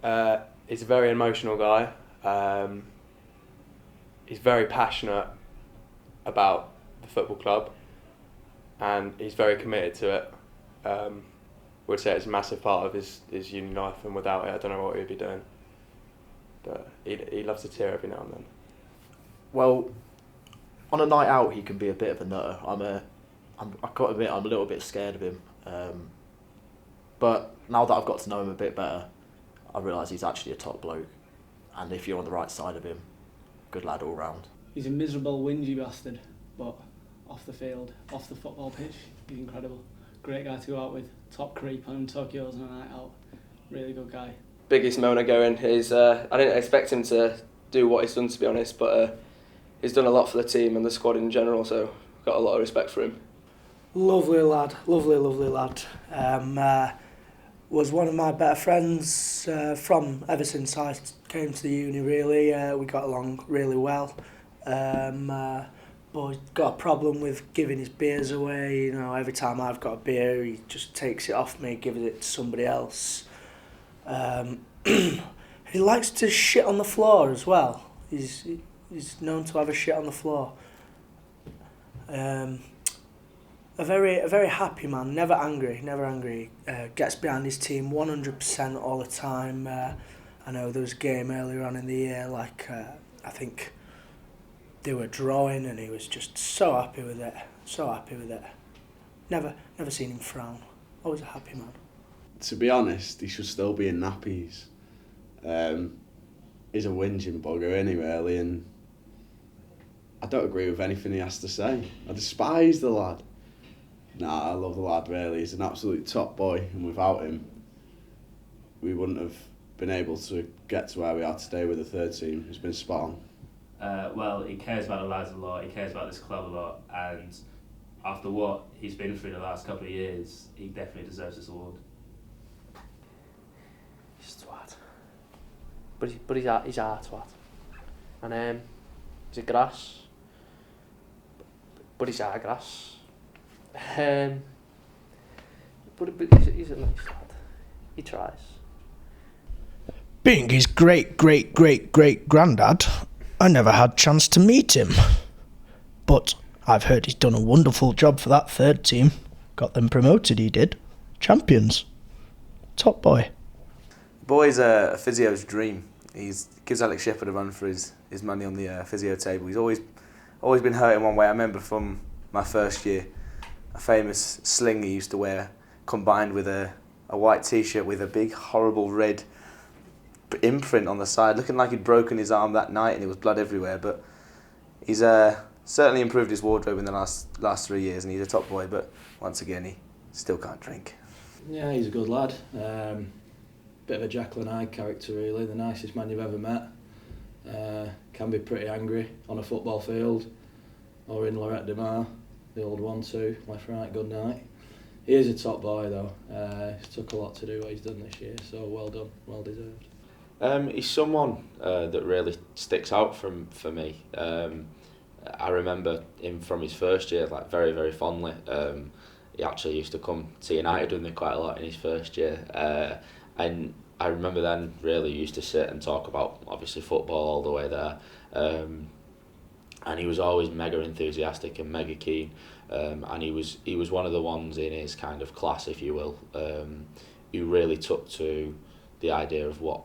He's a very emotional guy. He's very passionate about the football club, and he's very committed to it. Would say it's a massive part of his uni life, and without it, I don't know what he'd be doing. But he loves to tear every now and then. Well, on a night out, he can be a bit of a nutter. I've got to admit, I'm a little bit scared of him. But now that I've got to know him a bit better, I realise he's actually a top bloke. And if you're on the right side of him, good lad all round. He's a miserable, whingy bastard, but off the field, off the football pitch, he's incredible. Great guy to go out with, top creep on Tokyo's on a night out. Really good guy. Biggest moaner going is I didn't expect him to do what he's done, to be honest, but he's done a lot for the team and the squad in general, so got a lot of respect for him. Lovely lad, lovely lad. Was one of my better friends from ever since I came to the uni. Really, we got along really well. But he's got a problem with giving his beers away. You know, every time I've got a beer, he just takes it off me, gives it to somebody else. He likes to shit on the floor as well. He's known to have a shit on the floor. A very happy man, never angry. Gets behind his team 100% all the time. I know there was a game earlier on in the year, I think they were drawing, and he was just so happy with it. Never seen him frown. Always a happy man. To be honest, he should still be in nappies. He's a whinging bugger, isn't he, really? And I don't agree with anything he has to say. I despise the lad. Nah, I love the lad, really. He's an absolute top boy, and without him, we wouldn't have been able to get to where we are today with the third team. It's been spot on. Well, he cares about the lads a lot, he cares about this club a lot, and after what he's been through the last couple of years, he definitely deserves this award. He's a twat. But he's our twat. And he's a grass. But he's our grass. But he's a nice lad. He tries. Being his great granddad, I never had chance to meet him. But I've heard he's done a wonderful job for that third team. Got them promoted, he did. Champions. Top boy. Boy's a physio's dream. He gives Alex Shepherd a run for his money on the physio table. He's always been hurt in one way. I remember from my first year, a famous sling he used to wear, combined with a white t-shirt with a big horrible red imprint on the side, looking like he'd broken his arm that night and there was blood everywhere. But he's certainly improved his wardrobe in the last 3 years, and he's a top boy. But once again, he still can't drink. Yeah, he's a good lad. Bit of a Jekyll and Hyde character, really. The nicest man you've ever met. Can be pretty angry on a football field or in Lorette de Mar, the old 1-2, left, right, good night. He is a top boy though. It's took a lot to do what he's done this year, so well done, well deserved. He's someone that really sticks out for me. I remember him from his first year, very, very fondly. He actually used to come to United with me quite a lot in his first year. And I remember then really used to sit and talk about, obviously, football all the way there. And he was always mega enthusiastic and mega keen. And he was one of the ones in his kind of class, if you will, who really took to the idea of what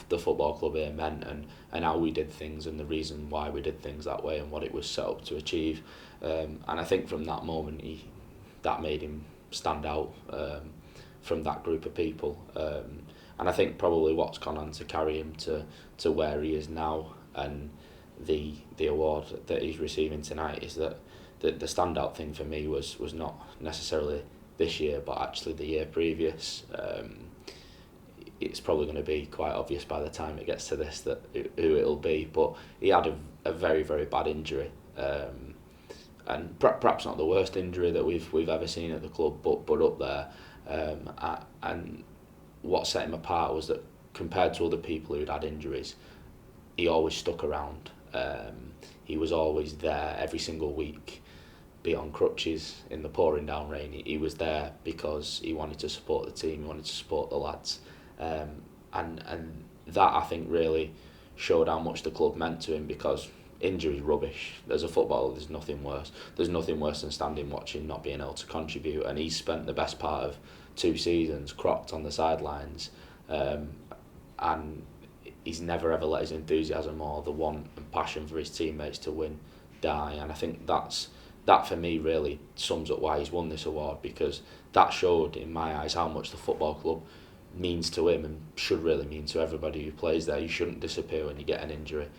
the football club here meant and how we did things and the reason why we did things that way and what it was set up to achieve. And I think from that moment, that made him stand out from that group of people. And I think probably what's gone on to carry him to where he is now and the award that he's receiving tonight is that the standout thing for me was not necessarily this year but actually the year previous. It's probably going to be quite obvious by the time it gets to this that who it'll be, but he had a very, very bad injury, and perhaps not the worst injury that we've ever seen at the club, but up there. And what set him apart was that compared to other people who'd had injuries, he always stuck around. He was always there every single week, be on crutches in the pouring down rain. He was there because he wanted to support the team, he wanted to support the lads. and that I think really showed how much the club meant to him, because injury's rubbish. As a footballer, there's nothing worse. There's nothing worse than standing watching, not being able to contribute. And he's spent the best part of 2 seasons cropped on the sidelines, and he's never ever let his enthusiasm or the want and passion for his teammates to win die. And I think that for me really sums up why he's won this award, because that showed in my eyes how much the football club means to him and should really mean to everybody who plays there. You shouldn't disappear when you get an injury.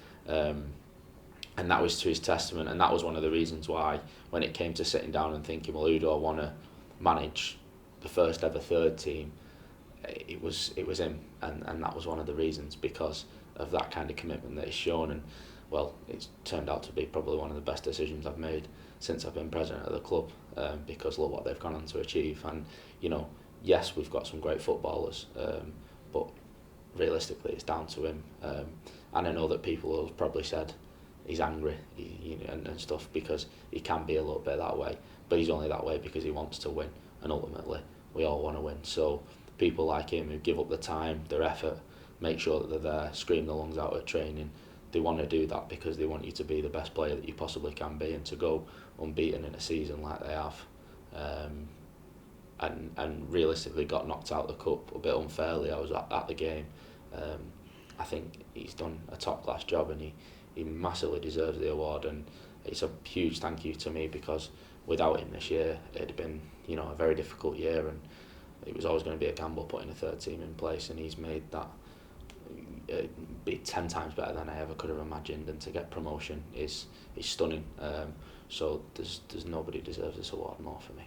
And that was to his testament, and that was one of the reasons why, when it came to sitting down and thinking, well, who do I want to manage the first ever third team, it was him, and that was one of the reasons, because of that kind of commitment that he's shown. And well, it's turned out to be probably one of the best decisions I've made since I've been president of the club, because look what they've gone on to achieve. And yes, we've got some great footballers, but realistically it's down to him. And I know that people have probably said he's angry and stuff, because he can be a little bit that way, but he's only that way because he wants to win, and ultimately we all want to win. So people like him who give up their time, their effort, make sure that they're there, scream their lungs out at training, they want to do that because they want you to be the best player that you possibly can be, and to go unbeaten in a season like they have, and realistically got knocked out of the cup a bit unfairly. I was at the game. I think he's done a top class job, and he massively deserves the award, and it's a huge thank you to me, because without him this year it'd have been a very difficult year, and it was always going to be a gamble putting a third team in place, and he's made that be 10 times better than I ever could have imagined, and to get promotion is stunning. So there's nobody deserves this award more for me.